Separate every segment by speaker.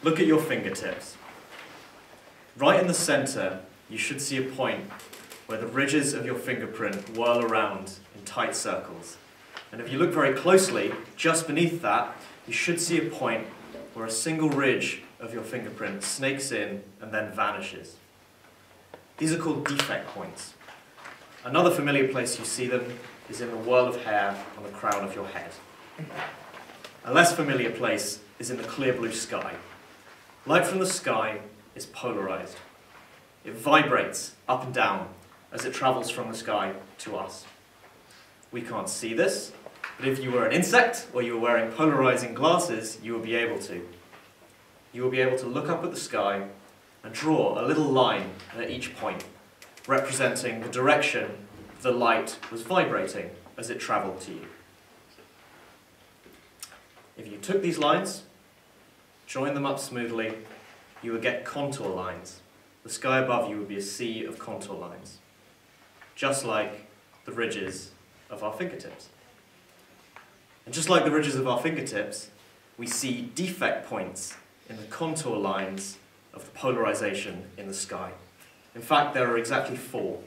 Speaker 1: Look at your fingertips. Right in the center, you should see a point where the ridges of your fingerprint whirl around in tight circles. And if you look very closely, just beneath that, you should see a point where a single ridge of your fingerprint snakes in and then vanishes. These are called defect points. Another familiar place you see them is in the whirl of hair on the crown of your head. A less familiar place is in the clear blue sky. Light from the sky is polarized. It vibrates up and down as it travels from the sky to us. We can't see this, but if you were an insect or you were wearing polarizing glasses, you will be able to. You will be able to look up at the sky and draw a little line at each point, representing the direction the light was vibrating as it traveled to you. If you took these lines, joined them up smoothly, you would get contour lines. The sky above you would be a sea of contour lines, just like the ridges of our fingertips. And just like the ridges of our fingertips, we see defect points in the contour lines of the polarization in the sky. In fact, there are exactly 4,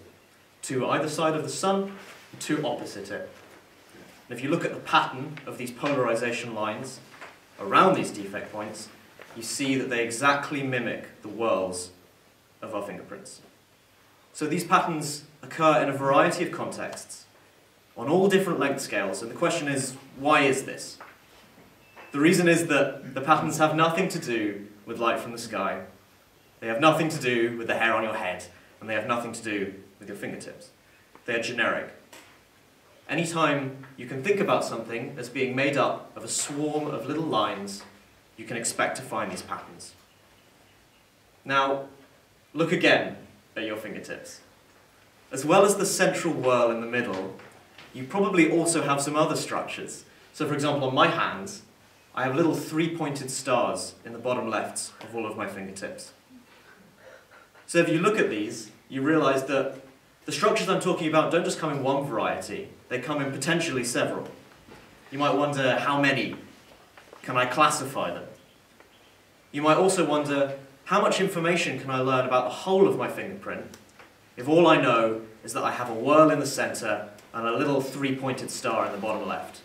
Speaker 1: 2 either side of the sun and 2 opposite it. And if you look at the pattern of these polarization lines around these defect points, you see that they exactly mimic the whirls of our fingerprints. So these patterns occur in a variety of contexts, on all different length scales, and the question is, why is this? The reason is that the patterns have nothing to do with light from the sky, they have nothing to do with the hair on your head, and they have nothing to do with your fingertips. They are generic. Anytime you can think about something as being made up of a swarm of little lines, you can expect to find these patterns. Now, look again at your fingertips. As well as the central whirl in the middle, you probably also have some other structures. So for example, on my hands, I have little 3-pointed stars in the bottom left of all of my fingertips. So if you look at these, you realize that the structures I'm talking about don't just come in one variety, they come in potentially several. You might wonder, how many? Can I classify them? You might also wonder, how much information can I learn about the whole of my fingerprint if all I know is that I have a whirl in the center and a little 3-pointed star in the bottom left?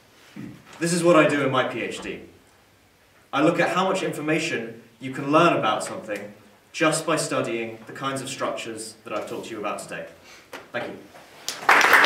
Speaker 1: This is what I do in my PhD. I look at how much information you can learn about something just by studying the kinds of structures that I've talked to you about today. Thank you.